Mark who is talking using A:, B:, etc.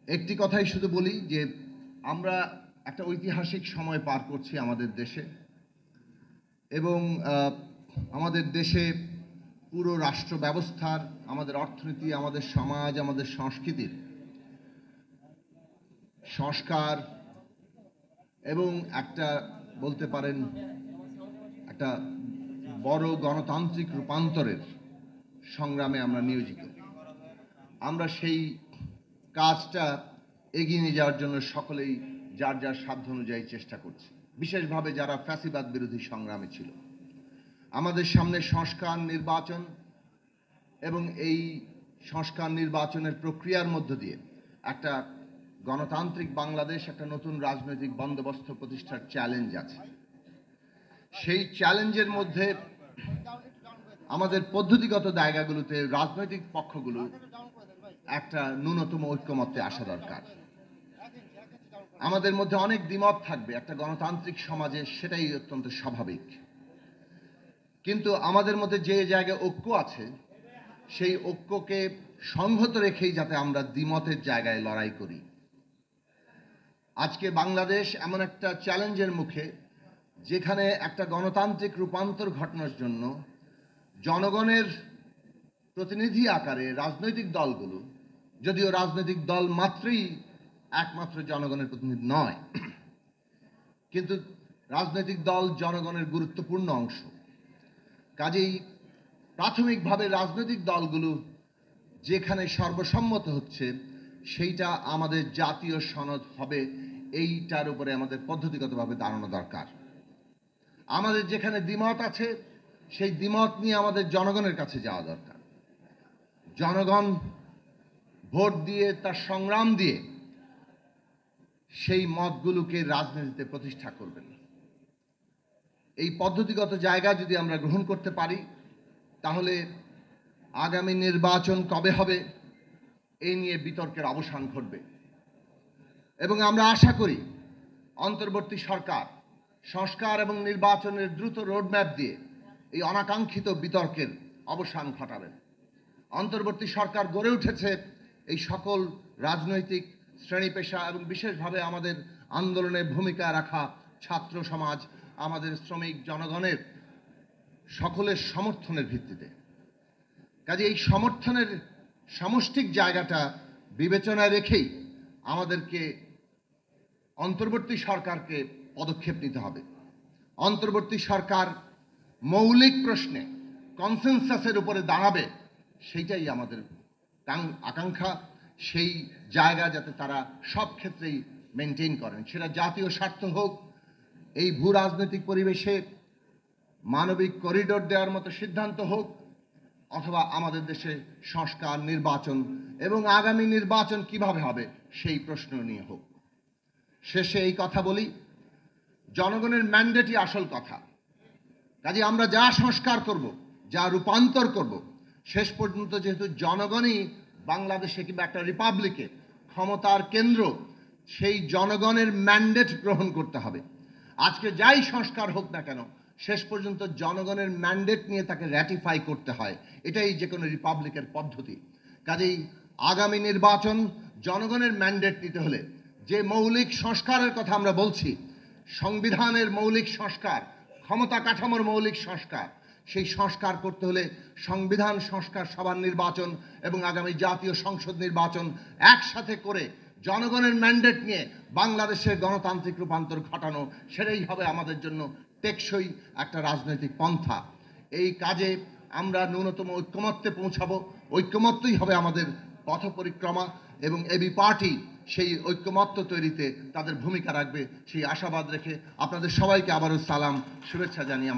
A: একটি কথাই শুধু বলি যে আমরা একটা ঐতিহাসিক সময় পার করছি আমাদের দেশে এবং আমাদের দেশে পুরো রাষ্ট্র ব্যবস্থার, আমাদের অর্থনীতি, আমাদের সমাজ, আমাদের সংস্কৃতির সংস্কার এবং একটা বলতে পারেন একটা বড় গণতান্ত্রিক রূপান্তরের সংগ্রামে আমরা নিয়োজিত। আমরা সেই কাজটা এগিয়ে নিয়ে যাওয়ার জন্য সকলেই যার যার সাধ্য অনুযায়ী চেষ্টা করছে, বিশেষভাবে যারা ফ্যাসিবাদ বিরোধী সংগ্রামে ছিল। আমাদের সামনে সংস্কার নির্বাচন এবং এই সংস্কার নির্বাচনের প্রক্রিয়ার মধ্য দিয়ে একটা গণতান্ত্রিক বাংলাদেশ, একটা নতুন রাজনৈতিক বন্দোবস্ত প্রতিষ্ঠার চ্যালেঞ্জ আছে। সেই চ্যালেঞ্জের মধ্যে আমাদের পদ্ধতিগত জায়গাগুলোতে রাজনৈতিক পক্ষগুলো একটা ন্যূনতম ঐক্যমত্যে আসা দরকার। আমাদের মধ্যে অনেক দ্বিমত থাকবে একটা গণতান্ত্রিক সমাজে, সেটাই অত্যন্ত স্বাভাবিক। কিন্তু আমাদের মধ্যে যে জায়গায় ঐক্য আছে সেই ঐক্যকে সংহত রেখেই যাতে আমরা দ্বিমতের জায়গায় লড়াই করি। আজকে বাংলাদেশ এমন একটা চ্যালেঞ্জের মুখে যেখানে একটা গণতান্ত্রিক রূপান্তর ঘটানোর জন্য জনগণের প্রতিনিধি আকারে রাজনৈতিক দলগুলো, যদিও রাজনৈতিক দল মাত্রই একমাত্র জনগণের প্রতিনিধি নয়, কিন্তু রাজনৈতিক দল জনগণের গুরুত্বপূর্ণ অংশ। কাজেই প্রাথমিকভাবে রাজনৈতিক দলগুলো যেখানে সর্বসম্মত হচ্ছে সেইটা আমাদের জাতীয় সনদ হবে, এইটার উপরে আমাদের পদ্ধতিগতভাবে দাঁড়ানো দরকার। আমাদের যেখানে দ্বিমত আছে সেই দ্বিমত নিয়ে আমাদের জনগণের কাছে যাওয়া দরকার। জনগণ ভোট দিয়ে, তার সংগ্রাম দিয়ে সেই মতগুলোকে রাজনীতিতে প্রতিষ্ঠা করবেন। এই পদ্ধতিগত জায়গা যদি আমরা গ্রহণ করতে পারি তাহলে আগামী নির্বাচন কবে হবে এই নিয়ে বিতর্কের অবসান ঘটবে এবং আমরা আশা করি অন্তর্বর্তী সরকার সংস্কার এবং নির্বাচনের দ্রুত রোডম্যাপ দিয়ে এই অনাকাঙ্ক্ষিত বিতর্কের অবসান ঘটাবেন। অন্তর্বর্তী সরকার গড়ে উঠেছে এই সকল রাজনৈতিক শ্রেণী পেশা এবং বিশেষভাবে আমাদের আন্দোলনে ভূমিকা রাখা ছাত্র সমাজ, আমাদের শ্রমিক জনগণের সকলের সমর্থনের ভিত্তিতে। কাজে এই সমর্থনের সামষ্টিক জায়গাটা বিবেচনায় রেখেই আমাদেরকে অন্তর্বর্তী সরকারকে পদক্ষেপ নিতে হবে। অন্তর্বর্তী সরকার মৌলিক প্রশ্নে কনসেনসাসের উপরে দাঁড়াবে, সেইটাই আমাদের আকাঙ্ক্ষা। সেই জায়গা যাতে তারা সব ক্ষেত্রেই মেনটেন করেন, সেটা জাতীয় স্বার্থ হোক, এই ভূ রাজনৈতিক পরিবেশে মানবিক করিডোর দেওয়ার মতো সিদ্ধান্ত হোক, অথবা আমাদের দেশে সংস্কার, নির্বাচন এবং আগামী নির্বাচন কিভাবে হবে সেই প্রশ্ন নিয়ে হোক। শেষে এই কথা বলি, জনগণের ম্যান্ডেটই আসল কথা। কাজে আমরা যা সংস্কার করব, যা রূপান্তর করব, শেষ পর্যন্ত যেহেতু জনগণই বাংলাদেশে কিংবা একটা রিপাবলিকে ক্ষমতার কেন্দ্র, সেই জনগণের ম্যান্ডেট গ্রহণ করতে হবে। আজকে যাই সংস্কার হোক না কেন, শেষ পর্যন্ত জনগণের ম্যান্ডেট নিয়ে তাকে র্যাটিফাই করতে হয়। এটাই যে কোনো রিপাবলিকের পদ্ধতি। কাজেই আগামী নির্বাচন জনগণের ম্যান্ডেট নিতে হলে যে মৌলিক সংস্কারের কথা আমরা বলছি, সংবিধানের মৌলিক সংস্কার, ক্ষমতা কাঠামোর মৌলিক সংস্কার, সেই সংস্কার করতে হলে সংবিধান সংস্কার সভার নির্বাচন এবং আগামী জাতীয় সংসদ নির্বাচন একসাথে করে জনগণের ম্যান্ডেট নিয়ে বাংলাদেশের গণতান্ত্রিক রূপান্তর ঘটানো, সেটাই হবে আমাদের জন্য টেকসই একটা রাজনৈতিক পন্থা। এই কাজে আমরা ন্যূনতম ঐক্যমত্যে পৌঁছাবো। ঐক্যমত্যই হবে আমাদের পথ পরিক্রমা এবং এবি পার্টি সেই ঐক্যমত্য তৈরিতে তাদের ভূমিকা রাখবে, সেই আশাবাদ রেখে আপনাদের সবাইকে আবারও সালাম, শুভেচ্ছা জানিয়ে